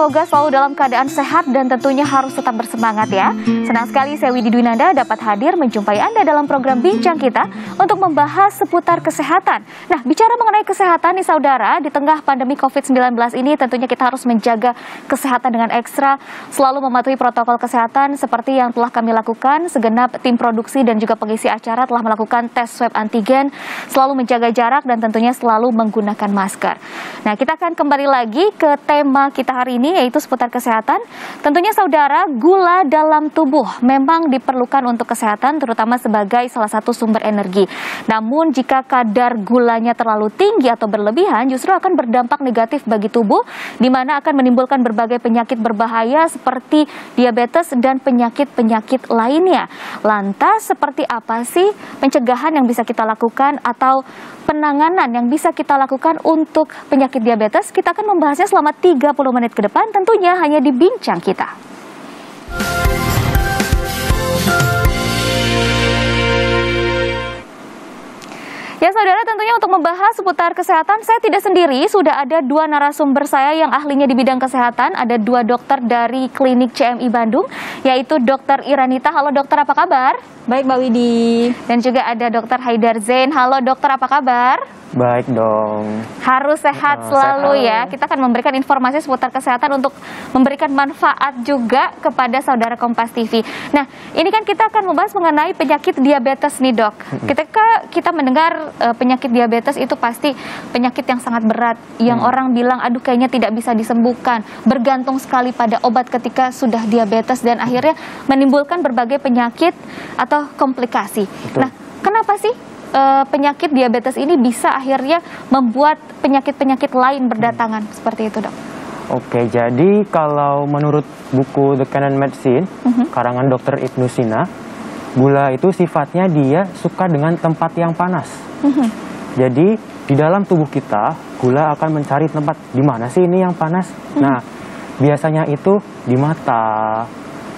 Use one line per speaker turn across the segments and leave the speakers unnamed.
semoga selalu dalam keadaan sehat dan tentunya harus tetap bersemangat ya. Senang sekali saya Widi Dwinanda dapat hadir menjumpai Anda dalam program Bincang Kita untuk membahas seputar kesehatan. Nah, bicara mengenai kesehatan nih saudara, di tengah pandemi COVID-19 ini tentunya kita harus menjaga kesehatan dengan ekstra, selalu mematuhi protokol kesehatan seperti yang telah kami lakukan. Segenap tim produksi dan juga pengisi acara telah melakukan tes swab antigen, selalu menjaga jarak dan tentunya selalu menggunakan masker. Nah, kita akan kembali lagi ke tema kita hari ini yaitu seputar kesehatan. Tentunya saudara, gula dalam tubuh memang diperlukan untuk kesehatan terutama sebagai salah satu sumber energi. Namun jika kadar gulanya terlalu tinggi atau berlebihan justru akan berdampak negatif bagi tubuh di mana akan menimbulkan berbagai penyakit berbahaya seperti diabetes dan penyakit-penyakit lainnya. Lantas seperti apa sih pencegahan yang bisa kita lakukan atau penanganan yang bisa kita lakukan untuk penyakit diabetes? Kita akan membahasnya selama 30 menit ke depan tentunya hanya di Bincang Kita. Ya saudara, tentunya untuk membahas seputar kesehatan saya tidak sendiri, sudah ada dua narasumber saya yang ahlinya di bidang kesehatan. Ada dua dokter dari Klinik CMI Bandung, yaitu Dr. Iranita. Halo dokter, apa kabar?
Baik Mbak Widi.
Dan juga ada Dr. Haidar Zain. Halo dokter, apa kabar?
Baik dong.
Harus sehat selalu ya. Kita akan memberikan informasi seputar kesehatan untuk memberikan manfaat juga kepada saudara Kompas TV. Nah, ini kan kita akan membahas mengenai penyakit diabetes nih dok. Ketika kita mendengar penyakit diabetes itu pasti penyakit yang sangat berat. Yang orang bilang aduh kayaknya tidak bisa disembuhkan. Bergantung sekali pada obat ketika sudah diabetes dan akhirnya menimbulkan berbagai penyakit atau komplikasi.
Betul.
Nah, kenapa sih penyakit diabetes ini bisa akhirnya membuat penyakit-penyakit lain berdatangan seperti itu dok?
Oke, jadi kalau menurut buku The Canon Medicine, karangan Dr. Ibnu Sina, gula itu sifatnya dia suka dengan tempat yang panas. Jadi di dalam tubuh kita, gula akan mencari tempat di mana sih ini yang panas. Nah, biasanya itu di mata,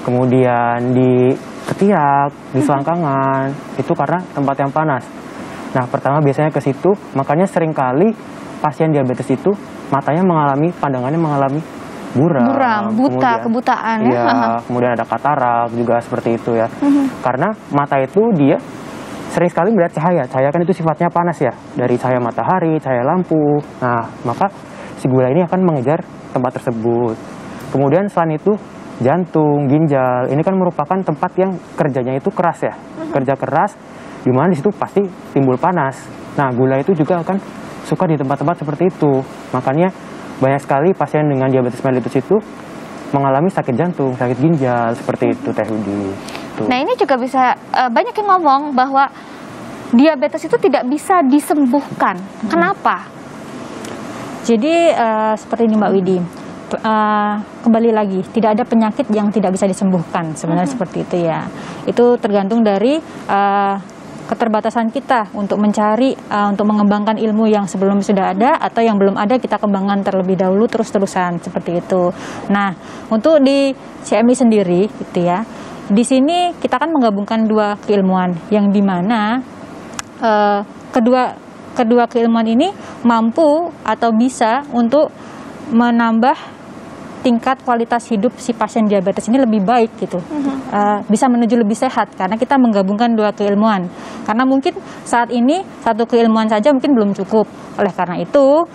kemudian di ketiak, di selangkangan, itu karena tempat yang panas. Nah, pertama biasanya ke situ, makanya seringkali pasien diabetes itu matanya pandangannya mengalami buram,
kebutaan ya.
Iya, kemudian ada katarak juga seperti itu ya. Karena mata itu dia sering sekali melihat cahaya kan itu sifatnya panas ya, dari cahaya matahari, cahaya lampu. Nah, maka si gula ini akan mengejar tempat tersebut. Kemudian selain itu jantung, ginjal, ini kan merupakan tempat yang kerjanya itu keras ya, kerja keras, di mana di situ pasti timbul panas. Nah, gula itu juga akan suka di tempat-tempat seperti itu. Makanya banyak sekali pasien dengan diabetes mellitus itu mengalami sakit jantung, sakit ginjal, seperti itu Teh Hudi.
Nah, ini juga bisa banyak yang ngomong bahwa diabetes itu tidak bisa disembuhkan. Kenapa?
Jadi seperti ini Mbak Widi. Kembali lagi, tidak ada penyakit yang tidak bisa disembuhkan sebenarnya seperti itu ya. Itu tergantung dari keterbatasan kita untuk mencari, untuk mengembangkan ilmu yang sebelum sudah ada atau yang belum ada kita kembangkan terlebih dahulu terus-terusan seperti itu. Nah, untuk di CMI sendiri gitu ya, di sini kita akan menggabungkan dua keilmuan yang dimana kedua keilmuan ini mampu atau bisa untuk menambah tingkat kualitas hidup si pasien diabetes ini lebih baik gitu, bisa menuju lebih sehat karena kita menggabungkan dua keilmuan. Karena mungkin saat ini satu keilmuan saja mungkin belum cukup. Oleh karena itu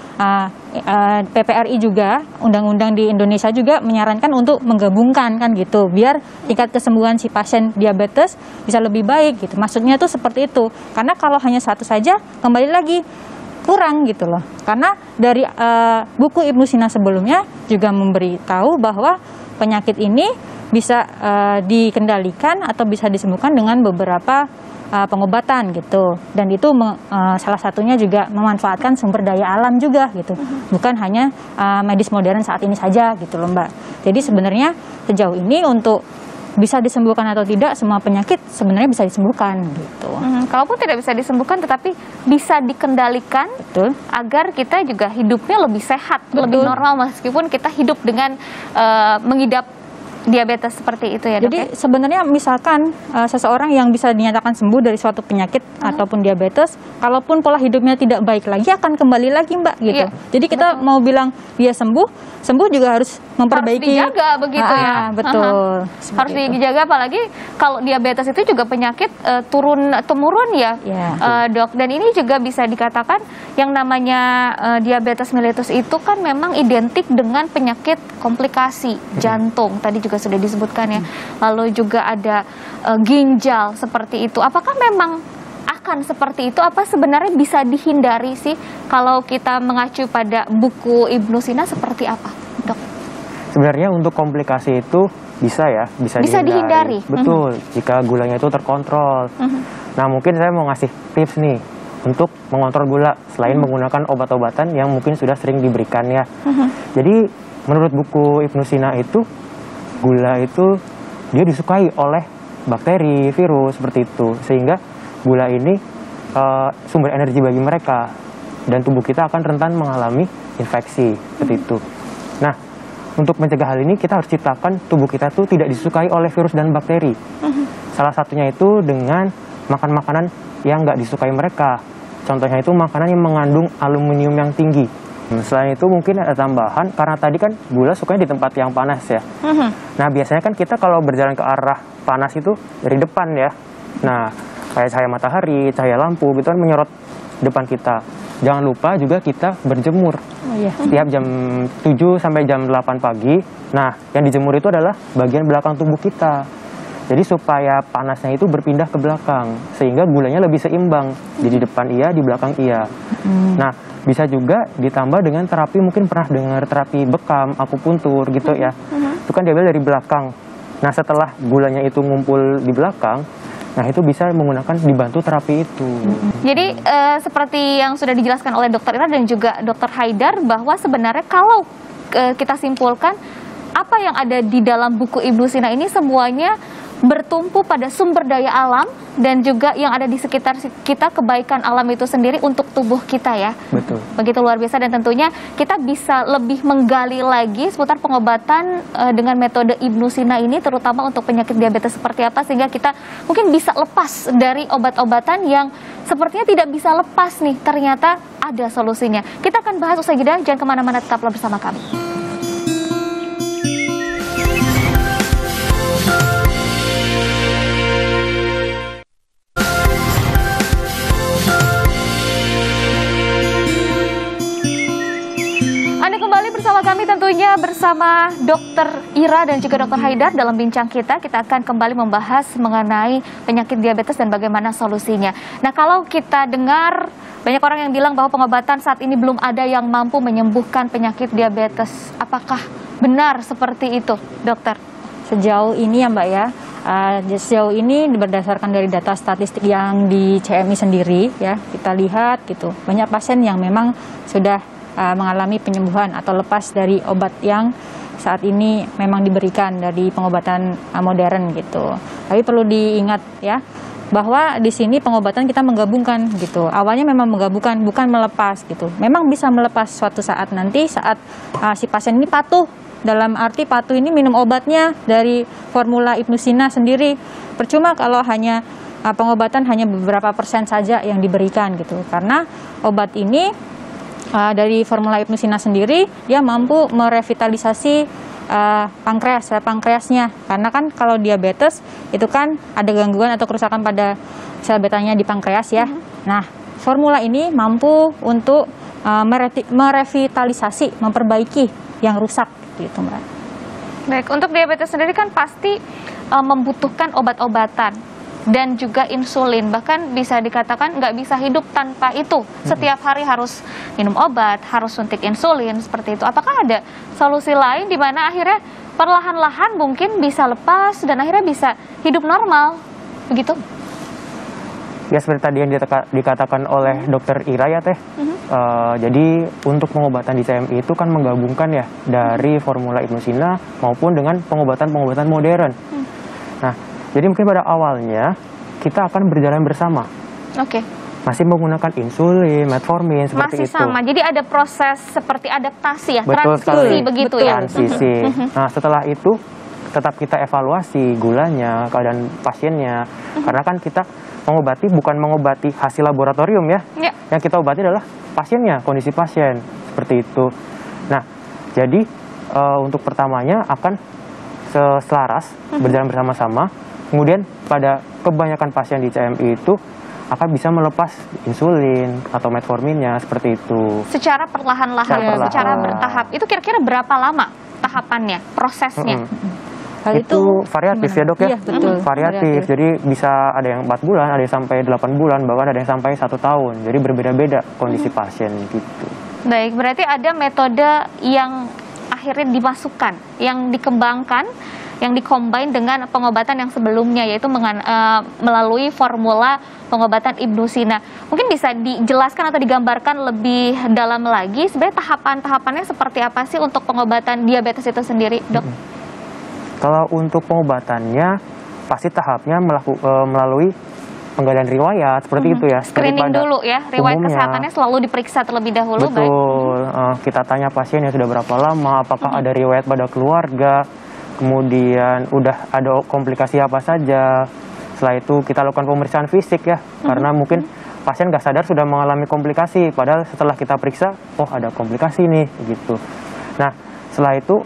PPRI juga, undang-undang di Indonesia juga menyarankan untuk menggabungkan kan gitu, biar tingkat kesembuhan si pasien diabetes bisa lebih baik gitu. Maksudnya tuh seperti itu. Karena kalau hanya satu saja kembali lagi kurang gitu loh, karena dari buku Ibnu Sina sebelumnya juga memberitahu bahwa penyakit ini bisa dikendalikan atau bisa disembuhkan dengan beberapa pengobatan gitu, dan itu salah satunya juga memanfaatkan sumber daya alam juga gitu, bukan hanya medis modern saat ini saja gitu loh Mbak. Jadi sebenarnya sejauh ini untuk bisa disembuhkan atau tidak, semua penyakit sebenarnya bisa disembuhkan gitu.
Kalaupun tidak bisa disembuhkan tetapi bisa dikendalikan.
Betul.
Agar kita juga hidupnya lebih sehat,
Betul.
lebih normal meskipun kita hidup dengan mengidap diabetes seperti itu ya, Dok?
Jadi sebenarnya misalkan seseorang yang bisa dinyatakan sembuh dari suatu penyakit ataupun diabetes, kalaupun pola hidupnya tidak baik lagi akan kembali lagi, Mbak, gitu.
Iya,
Jadi kita mau bilang dia sembuh juga harus memperbaiki.
Harus dijaga begitu ya.
Betul.
Harus dijaga, apalagi kalau diabetes itu juga penyakit turun temurun ya, Dok. Dan ini juga bisa dikatakan yang namanya diabetes mellitus itu kan memang identik dengan penyakit komplikasi jantung. Tadi juga sudah disebutkan ya. Lalu juga ada ginjal seperti itu. Apakah memang akan seperti itu? Apa sebenarnya bisa dihindari sih kalau kita mengacu pada buku Ibnu Sina seperti apa, Dok?
Sebenarnya untuk komplikasi itu bisa ya, bisa dihindari. Betul, jika gulanya itu terkontrol. Nah, mungkin saya mau ngasih tips nih untuk mengontrol gula selain menggunakan obat-obatan yang mungkin sudah sering diberikan ya. Jadi menurut buku Ibnu Sina itu gula itu dia disukai oleh bakteri, virus seperti itu, sehingga gula ini sumber energi bagi mereka dan tubuh kita akan rentan mengalami infeksi seperti itu. Nah, untuk mencegah hal ini kita harus ciptakan tubuh kita tuh tidak disukai oleh virus dan bakteri. Salah satunya itu dengan makan makanan yang nggak disukai mereka. Contohnya itu makanan yang mengandung aluminium yang tinggi. Selain itu mungkin ada tambahan, karena tadi kan gula sukanya di tempat yang panas ya. Nah, biasanya kan kita kalau berjalan ke arah panas itu dari depan ya. Nah, kayak cahaya matahari, cahaya lampu gitu kan menyorot depan kita. Jangan lupa juga kita berjemur. Setiap jam 7 sampai jam 8 pagi. Nah, yang dijemur itu adalah bagian belakang tubuh kita. Jadi supaya panasnya itu berpindah ke belakang, sehingga gulanya lebih seimbang. Jadi di depan iya, di belakang iya. Nah, bisa juga ditambah dengan terapi, mungkin pernah dengar terapi bekam, akupuntur gitu ya. Itu kan diambil dari belakang. Nah, setelah gulanya itu ngumpul di belakang, nah itu bisa menggunakan dibantu terapi itu.
Jadi seperti yang sudah dijelaskan oleh Dokter Ira dan juga Dokter Haidar, bahwa sebenarnya kalau kita simpulkan apa yang ada di dalam buku Ibnu Sina ini semuanya bertumpu pada sumber daya alam dan juga yang ada di sekitar kita, kebaikan alam itu sendiri untuk tubuh kita ya.
Betul.
Begitu luar biasa, dan tentunya kita bisa lebih menggali lagi seputar pengobatan dengan metode Ibnu Sina ini, terutama untuk penyakit diabetes seperti apa, sehingga kita mungkin bisa lepas dari obat-obatan yang sepertinya tidak bisa lepas nih, ternyata ada solusinya. Kita akan bahas usai jeda, jangan kemana-mana, tetaplah bersama kami. Bersama kami tentunya bersama Dokter Ira dan juga Dokter Haidar dalam bincang kita akan kembali membahas mengenai penyakit diabetes dan bagaimana solusinya. Nah, kalau kita dengar banyak orang yang bilang bahwa pengobatan saat ini belum ada yang mampu menyembuhkan penyakit diabetes. Apakah benar seperti itu, Dokter?
Sejauh ini ya, Mbak ya, sejauh ini berdasarkan dari data statistik yang di CMI sendiri ya, kita lihat gitu, banyak pasien yang memang sudah mengalami penyembuhan atau lepas dari obat yang saat ini memang diberikan dari pengobatan modern gitu. Tapi perlu diingat ya, bahwa di sini pengobatan kita menggabungkan gitu. Awalnya memang menggabungkan, bukan melepas gitu. Memang bisa melepas suatu saat nanti saat si pasien ini patuh. Dalam arti patuh ini minum obatnya dari formula Ibnu Sina sendiri. Percuma kalau hanya pengobatan hanya beberapa persen saja yang diberikan gitu. Karena obat ini dari formula Ibnu Sina sendiri dia mampu merevitalisasi pankreasnya, karena kan kalau diabetes itu kan ada gangguan atau kerusakan pada sel betanya di pankreas ya. Nah, formula ini mampu untuk merevitalisasi, memperbaiki yang rusak gitu, Mbak.
Baik, untuk diabetes sendiri kan pasti membutuhkan obat-obatan dan juga insulin, bahkan bisa dikatakan nggak bisa hidup tanpa itu. Setiap hari harus minum obat, harus suntik insulin, seperti itu. Apakah ada solusi lain di mana akhirnya perlahan-lahan mungkin bisa lepas dan akhirnya bisa hidup normal, begitu?
Ya, seperti tadi yang dikatakan oleh Dokter Ira ya Teh. Jadi untuk pengobatan di CMI itu kan menggabungkan ya dari formula Ibnu Sina maupun dengan pengobatan-pengobatan modern. Nah, jadi mungkin pada awalnya kita akan berjalan bersama.
Oke.
Masih menggunakan insulin, metformin seperti
masih
itu.
Sama. Jadi ada proses seperti adaptasi ya,
Betul
transisi
sekali.
begitu
Betul.
ya.
Transisi. Nah, setelah itu tetap kita evaluasi gulanya, keadaan pasiennya. Karena kan kita mengobati bukan mengobati hasil laboratorium ya. Yang kita obati adalah pasiennya, kondisi pasien seperti itu. Nah, jadi untuk pertamanya akan selaras berjalan bersama-sama. Kemudian pada kebanyakan pasien di CMI itu akan bisa melepas insulin atau metforminnya seperti itu.
Secara perlahan-lahan, secara bertahap. Itu kira-kira berapa lama tahapannya, prosesnya?
Hal
itu variatif ya dok ya?
Iya, betul.
Variatif, jadi bisa ada yang 4 bulan, ada yang sampai 8 bulan, bahkan ada yang sampai 1 tahun. Jadi berbeda-beda kondisi pasien gitu.
Baik, berarti ada metode yang akhirnya dimasukkan, yang dikembangkan, yang dikombin dengan pengobatan yang sebelumnya, yaitu melalui formula pengobatan Ibnu Sina. Mungkin bisa dijelaskan atau digambarkan lebih dalam lagi sebenarnya tahapan-tahapannya seperti apa sih untuk pengobatan diabetes itu sendiri, dok?
Kalau untuk pengobatannya pasti tahapnya melalui penggalian riwayat seperti itu ya.
Screening dulu ya, riwayat kesehatannya selalu diperiksa terlebih dahulu.
Betul, kita tanya pasiennya sudah berapa lama, apakah ada riwayat pada keluarga, kemudian udah ada komplikasi apa saja. Setelah itu kita lakukan pemeriksaan fisik ya, karena mungkin pasien nggak sadar sudah mengalami komplikasi, padahal setelah kita periksa, oh ada komplikasi nih, gitu. Nah, setelah itu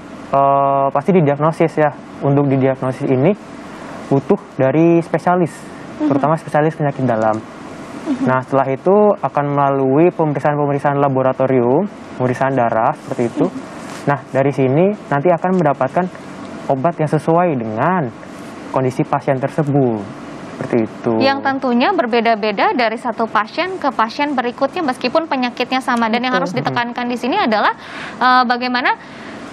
pasti didiagnosis ya. Untuk didiagnosis ini butuh dari spesialis, terutama spesialis penyakit dalam. Nah, setelah itu akan melalui pemeriksaan laboratorium, pemeriksaan darah seperti itu. Nah, dari sini nanti akan mendapatkan obat yang sesuai dengan kondisi pasien tersebut, seperti itu.
Yang tentunya berbeda-beda dari satu pasien ke pasien berikutnya meskipun penyakitnya sama. Dan yang harus ditekankan di sini adalah bagaimana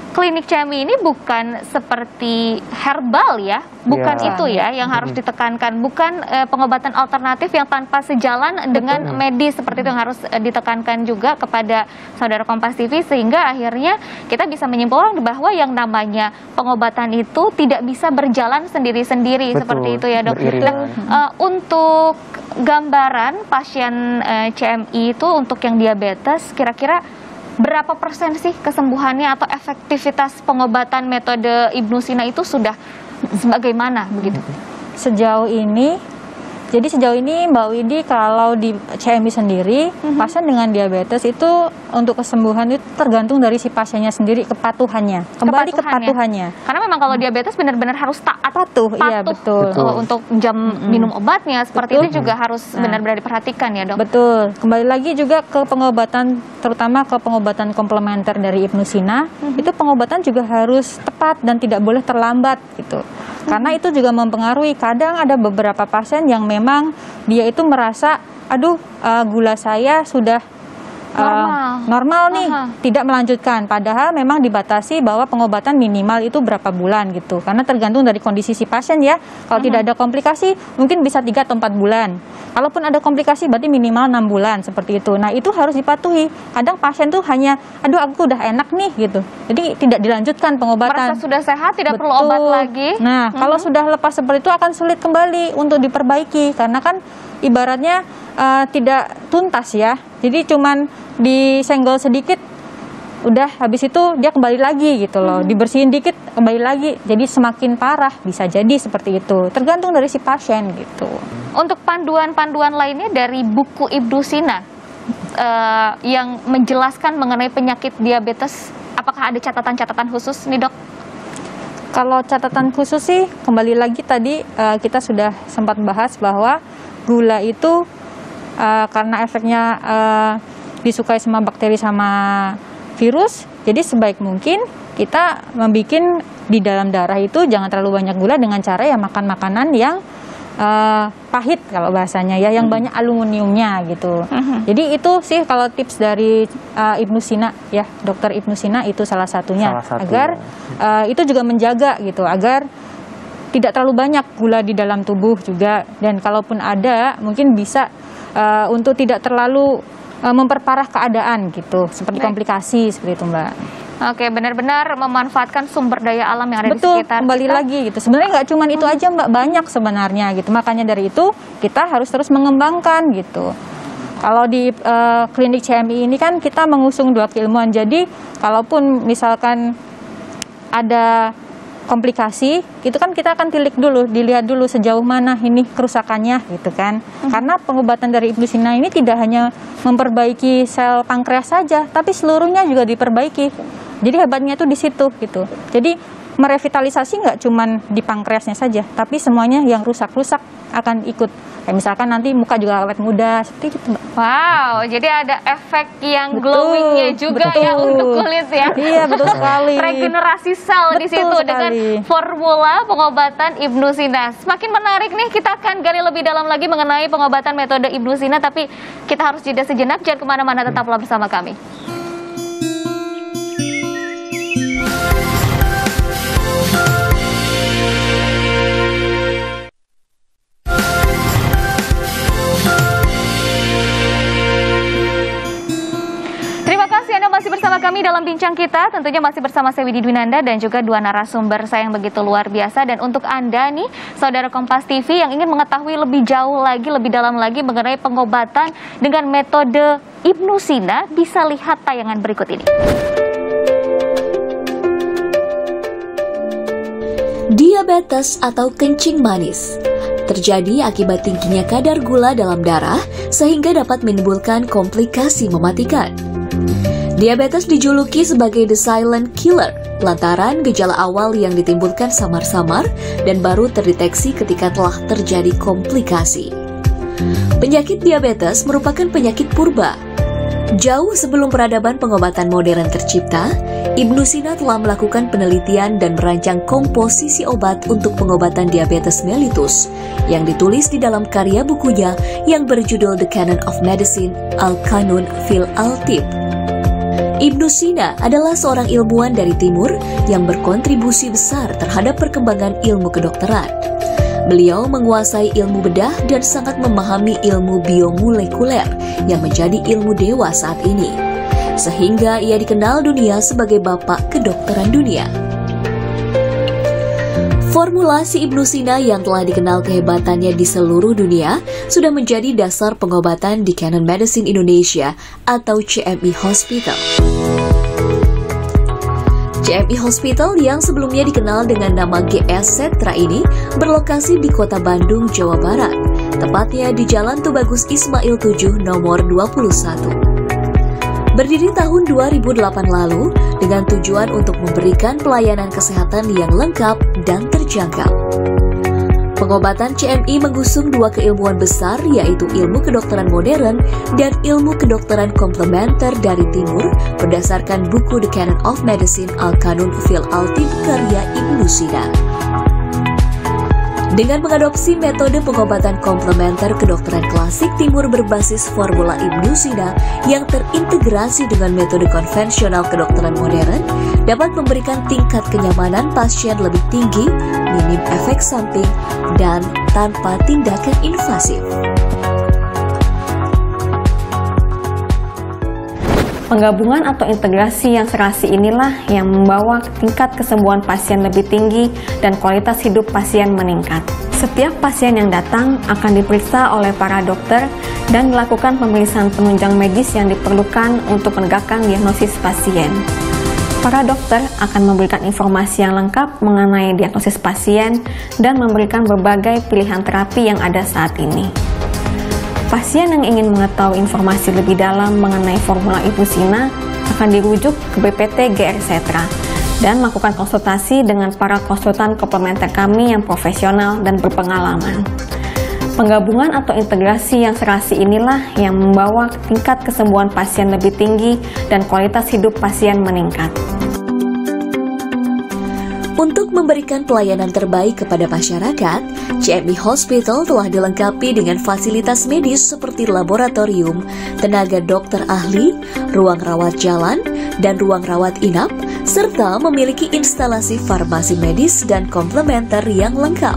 klinik CMI ini bukan seperti herbal ya, bukan itu ya yang harus ditekankan, bukan pengobatan alternatif yang tanpa sejalan dengan medis, seperti itu yang harus ditekankan juga kepada saudara Kompas TV, sehingga akhirnya kita bisa menyimpulkan bahwa yang namanya pengobatan itu tidak bisa berjalan sendiri-sendiri, seperti itu ya dok. Nah, untuk gambaran pasien CMI itu untuk yang diabetes kira-kira berapa persen sih kesembuhannya atau efektivitas pengobatan metode Ibnu Sina itu sudah sebagaimana begitu?
Sejauh ini Mbak Widi, kalau di CMI sendiri, pasien dengan diabetes itu untuk kesembuhan itu tergantung dari si pasiennya sendiri, kepatuhannya. Kembali kepatuhannya.
Karena memang kalau diabetes benar-benar harus taat.
Patuh. Iya betul.
Untuk jam minum obatnya seperti itu juga harus benar-benar diperhatikan ya dok.
Betul. Kembali lagi juga ke pengobatan, terutama ke pengobatan komplementer dari Ibnu Sina, itu pengobatan juga harus tepat dan tidak boleh terlambat gitu. Karena itu juga mempengaruhi. Kadang ada beberapa pasien yang memang dia itu merasa, aduh gula saya sudah normal nih, tidak melanjutkan. Padahal memang dibatasi bahwa pengobatan minimal itu berapa bulan gitu. Karena tergantung dari kondisi si pasien ya. Kalau tidak ada komplikasi mungkin bisa 3 atau 4 bulan. Kalaupun ada komplikasi berarti minimal 6 bulan seperti itu. Nah itu harus dipatuhi. Kadang pasien tuh hanya, aduh aku udah enak nih gitu. Jadi tidak dilanjutkan pengobatan.
Merasa sudah sehat, tidak perlu obat lagi.
Nah kalau sudah lepas seperti itu akan sulit kembali untuk diperbaiki. Karena kan ibaratnya tidak tuntas ya. Jadi cuman disenggol sedikit, udah habis itu dia kembali lagi gitu loh. Dibersihin dikit, kembali lagi. Jadi semakin parah, bisa jadi seperti itu. Tergantung dari si pasien gitu.
Untuk panduan-panduan lainnya dari buku Ibnu Sina yang menjelaskan mengenai penyakit diabetes, apakah ada catatan-catatan khusus nih dok?
Kalau catatan khusus sih, kembali lagi tadi kita sudah sempat bahas bahwa gula itu karena efeknya disukai sama bakteri sama virus, jadi sebaik mungkin kita membuat di dalam darah itu jangan terlalu banyak gula dengan cara ya makan makanan yang pahit kalau bahasanya ya, yang banyak aluminiumnya gitu. Jadi itu sih kalau tips dari Ibnu Sina ya, dokter Ibnu Sina itu salah satunya. Agar itu juga menjaga gitu, agar tidak terlalu banyak gula di dalam tubuh juga, dan kalaupun ada mungkin bisa untuk tidak terlalu memperparah keadaan gitu, seperti komplikasi seperti itu Mbak.
Oke, benar-benar memanfaatkan sumber daya alam yang ada di sekitar
kembali
kita.
lagi gitu. Sebenarnya nggak cuma itu aja Mbak, banyak sebenarnya gitu. Makanya dari itu kita harus terus mengembangkan gitu. Kalau di klinik CMI ini kan kita mengusung 2 keilmuan. Jadi kalaupun misalkan ada komplikasi, itu kan kita akan dilihat dulu sejauh mana ini kerusakannya gitu kan. Karena pengobatan dari Ibnusina ini tidak hanya memperbaiki sel pankreas saja, tapi seluruhnya juga diperbaiki. Jadi hebatnya itu di situ gitu. Jadi merevitalisasi nggak cuman di pankreasnya saja, tapi semuanya yang rusak-rusak akan ikut. Kayak misalkan nanti muka juga awet muda, seperti itu, Mbak.
Wow, jadi ada efek yang glowingnya juga ya untuk kulit ya.
Iya, betul sekali.
Regenerasi sel di situ dengan formula pengobatan Ibnusina. Semakin menarik nih, kita akan gali lebih dalam lagi mengenai pengobatan metode Ibnusina, tapi kita harus jeda sejenak, jangan kemana-mana, tetaplah bersama kami. Masih bersama kami dalam bincang kita, tentunya masih bersama saya Widi Dwinanda dan juga dua narasumber saya yang begitu luar biasa. Dan untuk Anda nih, saudara Kompas TV yang ingin mengetahui lebih jauh lagi, lebih dalam lagi mengenai pengobatan dengan metode Ibnusina, bisa lihat tayangan berikut ini.
Diabetes atau kencing manis terjadi akibat tingginya kadar gula dalam darah sehingga dapat menimbulkan komplikasi mematikan. Diabetes dijuluki sebagai the silent killer lantaran gejala awal yang ditimbulkan samar-samar dan baru terdeteksi ketika telah terjadi komplikasi. Penyakit diabetes merupakan penyakit purba. Jauh sebelum peradaban pengobatan modern tercipta, Ibnusina telah melakukan penelitian dan merancang komposisi obat untuk pengobatan diabetes mellitus yang ditulis di dalam karya bukunya yang berjudul The Canon of Medicine Al-Qanun fil Al-Tib. Ibnusina adalah seorang ilmuwan dari timur yang berkontribusi besar terhadap perkembangan ilmu kedokteran. Beliau menguasai ilmu bedah dan sangat memahami ilmu biomolekuler yang menjadi ilmu dewa saat ini, sehingga ia dikenal dunia sebagai bapak kedokteran dunia. Formulasi Ibnusina yang telah dikenal kehebatannya di seluruh dunia sudah menjadi dasar pengobatan di Canon Medicine Indonesia atau CMI Hospital. CMI Hospital yang sebelumnya dikenal dengan nama GS Setra ini berlokasi di Kota Bandung, Jawa Barat, tepatnya di Jalan Tubagus Ismail 7 nomor 21. Berdiri tahun 2008 lalu dengan tujuan untuk memberikan pelayanan kesehatan yang lengkap dan terjangkau. Pengobatan CMI mengusung dua keilmuan besar yaitu ilmu kedokteran modern dan ilmu kedokteran komplementer dari timur berdasarkan buku The Canon of Medicine Al-Qanun fil Al-Tib karya Ibnusina. Dengan mengadopsi metode pengobatan komplementer kedokteran klasik timur berbasis formula Ibnusina yang terintegrasi dengan metode konvensional kedokteran modern, dapat memberikan tingkat kenyamanan pasien lebih tinggi, minim efek samping, dan tanpa tindakan invasif.
Penggabungan atau integrasi yang serasi inilah yang membawa tingkat kesembuhan pasien lebih tinggi dan kualitas hidup pasien meningkat. Setiap pasien yang datang akan diperiksa oleh para dokter dan dilakukan pemeriksaan penunjang medis yang diperlukan untuk menegakkan diagnosis pasien. Para dokter akan memberikan informasi yang lengkap mengenai diagnosis pasien dan memberikan berbagai pilihan terapi yang ada saat ini. Pasien yang ingin mengetahui informasi lebih dalam mengenai formula Ibnusina akan dirujuk ke BPT GR Setra dan melakukan konsultasi dengan para konsultan komplementer kami yang profesional dan berpengalaman. Penggabungan atau integrasi yang serasi inilah yang membawa tingkat kesembuhan pasien lebih tinggi dan kualitas hidup pasien meningkat.
Untuk memberikan pelayanan terbaik kepada masyarakat, CMI Hospital telah dilengkapi dengan fasilitas medis seperti laboratorium, tenaga dokter ahli, ruang rawat jalan, dan ruang rawat inap, serta memiliki instalasi farmasi medis dan komplementer yang lengkap.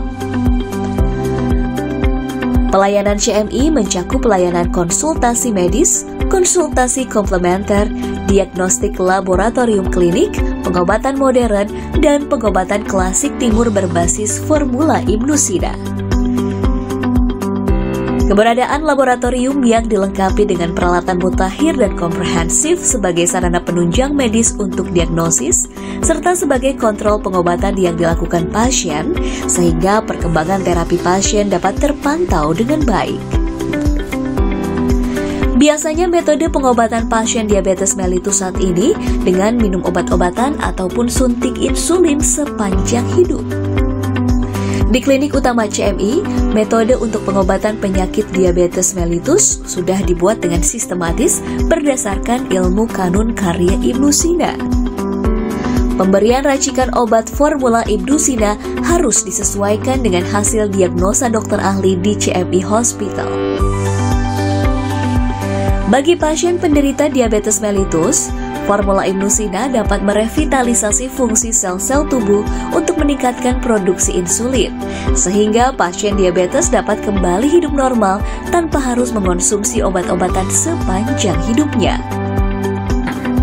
Pelayanan CMI mencakup pelayanan konsultasi medis, konsultasi komplementer, diagnostik laboratorium klinik, pengobatan modern, dan pengobatan klasik timur berbasis formula Ibnusina. Keberadaan laboratorium yang dilengkapi dengan peralatan mutakhir dan komprehensif sebagai sarana penunjang medis untuk diagnosis, serta sebagai kontrol pengobatan yang dilakukan pasien, sehingga perkembangan terapi pasien dapat terpantau dengan baik. Biasanya metode pengobatan pasien diabetes mellitus saat ini dengan minum obat-obatan ataupun suntik insulin sepanjang hidup. Di Klinik Utama CMI, metode untuk pengobatan penyakit diabetes mellitus sudah dibuat dengan sistematis berdasarkan ilmu kanun karya Ibnu Sina. Pemberian racikan obat formula Ibnu Sina harus disesuaikan dengan hasil diagnosa dokter ahli di CMI Hospital. Bagi pasien penderita diabetes mellitus, formula Ibnu Sina dapat merevitalisasi fungsi sel-sel tubuh untuk meningkatkan produksi insulin, sehingga pasien diabetes dapat kembali hidup normal tanpa harus mengonsumsi obat-obatan sepanjang hidupnya.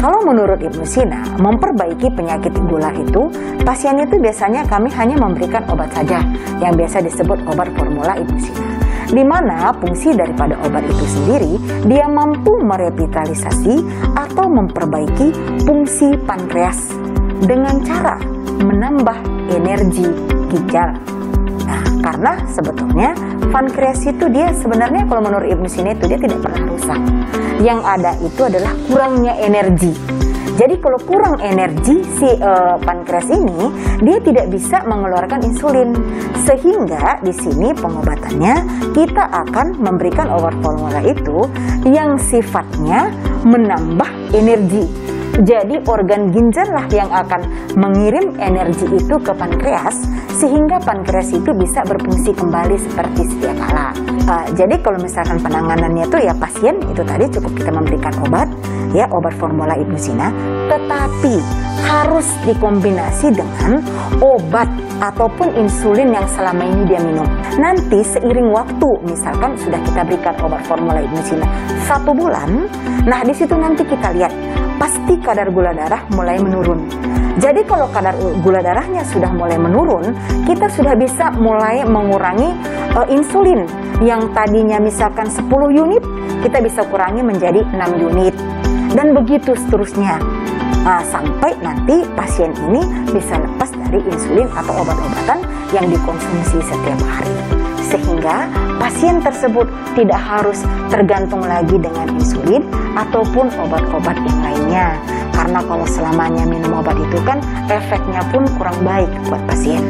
Kalau menurut Ibnu Sina, memperbaiki penyakit gula itu, pasien itu biasanya kami hanya memberikan obat saja, yang biasa disebut obat formula Ibnu Sina. Di mana fungsi daripada obat itu sendiri, dia mampu merevitalisasi atau memperbaiki fungsi pankreas dengan cara menambah energi ginjal. Nah, karena sebetulnya pankreas itu dia sebenarnya kalau menurut Ibnu Sina itu dia tidak pernah rusak. Yang ada itu adalah kurangnya energi. Jadi kalau kurang energi si pankreas ini, dia tidak bisa mengeluarkan insulin. Sehingga di sini pengobatannya kita akan memberikan obat formula itu yang sifatnya menambah energi. Jadi organ ginjal lah yang akan mengirim energi itu ke pankreas sehingga pankreas itu bisa berfungsi kembali seperti sedia kala. Jadi kalau misalkan penanganannya itu ya pasien itu tadi cukup kita memberikan obat, ya obat formula Ibnu Sina, tetapi harus dikombinasi dengan obat ataupun insulin yang selama ini dia minum. Nanti seiring waktu, misalkan sudah kita berikan obat formula Ibnu Sina 1 bulan, nah di situ nanti kita lihat pasti kadar gula darah mulai menurun. Jadi kalau kadar gula darahnya sudah mulai menurun, kita sudah bisa mulai mengurangi insulin yang tadinya misalkan 10 unit, kita bisa kurangi menjadi 6 unit. Dan begitu seterusnya. Sampai nanti pasien ini bisa lepas dari insulin atau obat-obatan yang dikonsumsi setiap hari. Sehingga pasien tersebut tidak harus tergantung lagi dengan insulin ataupun obat-obat yang lainnya. Karena kalau selamanya minum obat itu kan efeknya pun kurang baik buat pasien.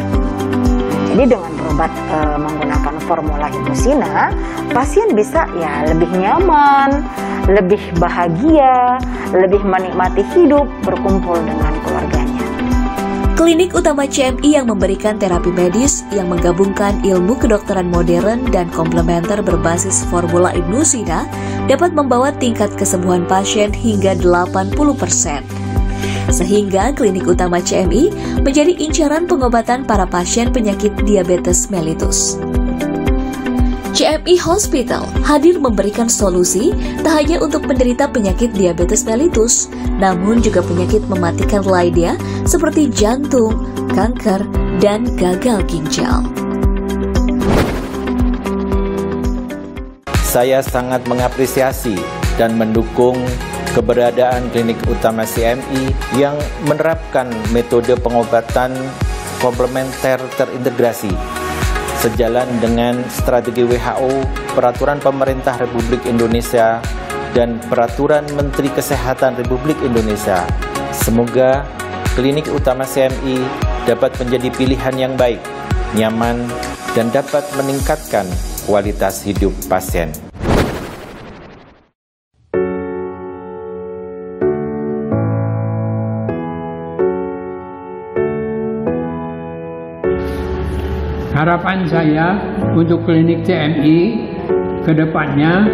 Jadi dengan berobat menggunakan formula Ibnu Sina, pasien bisa ya lebih nyaman, lebih bahagia, lebih menikmati hidup berkumpul dengan keluarganya.
Klinik Utama CMI yang memberikan terapi medis yang menggabungkan ilmu kedokteran modern dan komplementer berbasis formula Ibnu Sina dapat membawa tingkat kesembuhan pasien hingga 80%. Sehingga Klinik Utama CMI menjadi incaran pengobatan para pasien penyakit diabetes mellitus. CMI Hospital hadir memberikan solusi tak hanya untuk penderita penyakit diabetes mellitus, namun juga penyakit mematikan lainnya seperti jantung, kanker, dan gagal ginjal.
Saya sangat mengapresiasi dan mendukung keberadaan Klinik Utama CMI yang menerapkan metode pengobatan komplementer terintegrasi sejalan dengan strategi WHO, peraturan pemerintah Republik Indonesia, dan peraturan Menteri Kesehatan Republik Indonesia. Semoga Klinik Utama CMI dapat menjadi pilihan yang baik, nyaman, dan dapat meningkatkan kualitas hidup pasien.
Harapan saya untuk klinik CMI ke depannya,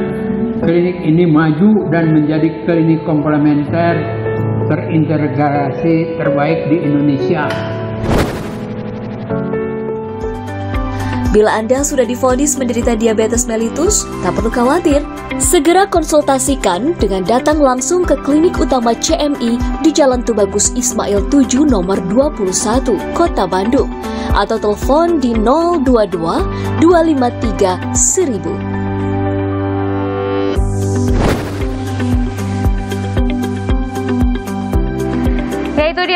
klinik ini maju dan menjadi klinik komplementer terintegrasi terbaik di Indonesia.
Bila Anda sudah divonis menderita diabetes mellitus, tak perlu khawatir. Segera konsultasikan dengan datang langsung ke Klinik Utama CMI di Jalan Tubagus Ismail 7 nomor 21, Kota Bandung. Atau telepon di 022 253 1000.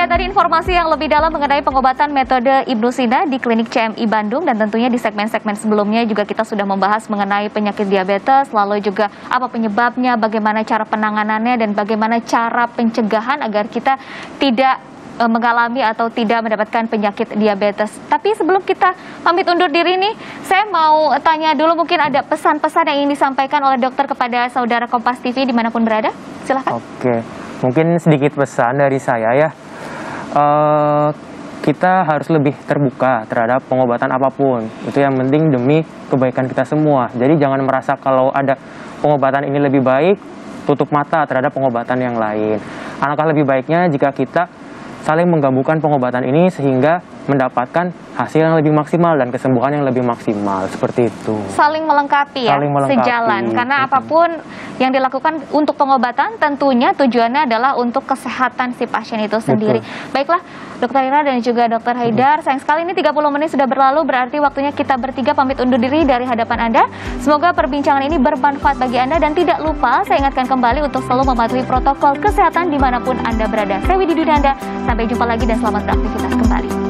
tadi informasi yang lebih dalam mengenai pengobatan metode Ibnu Sina di Klinik CMI Bandung, dan tentunya di segmen-segmen sebelumnya juga kita sudah membahas mengenai penyakit diabetes, lalu juga apa penyebabnya, bagaimana cara penanganannya, dan bagaimana cara pencegahan agar kita tidak mengalami atau tidak mendapatkan penyakit diabetes. Tapi sebelum kita pamit undur diri nih, saya mau tanya dulu, mungkin ada pesan-pesan yang ingin disampaikan oleh dokter kepada saudara Kompas TV dimanapun berada. Silahkan.
Oke, mungkin sedikit pesan dari saya ya. Kita harus lebih terbuka terhadap pengobatan apapun. Itu yang penting demi kebaikan kita semua. Jadi jangan merasa kalau ada pengobatan ini lebih baik, tutup mata terhadap pengobatan yang lain. Alangkah lebih baiknya jika kita saling menggabungkan pengobatan ini sehingga mendapatkan hasil yang lebih maksimal dan kesembuhan yang lebih maksimal, seperti itu.
Saling melengkapi ya,
Saling melengkapi.
sejalan. Karena apapun yang dilakukan untuk pengobatan tentunya tujuannya adalah untuk kesehatan si pasien itu sendiri. Baiklah, Dokter Ira dan juga Dokter Haidar, sayang sekali ini 30 menit sudah berlalu, berarti waktunya kita bertiga pamit undur diri dari hadapan Anda. Semoga perbincangan ini bermanfaat bagi Anda, dan tidak lupa saya ingatkan kembali untuk selalu mematuhi protokol kesehatan dimanapun Anda berada. Saya Widi Dunanda, sampai jumpa lagi dan selamat beraktivitas kembali.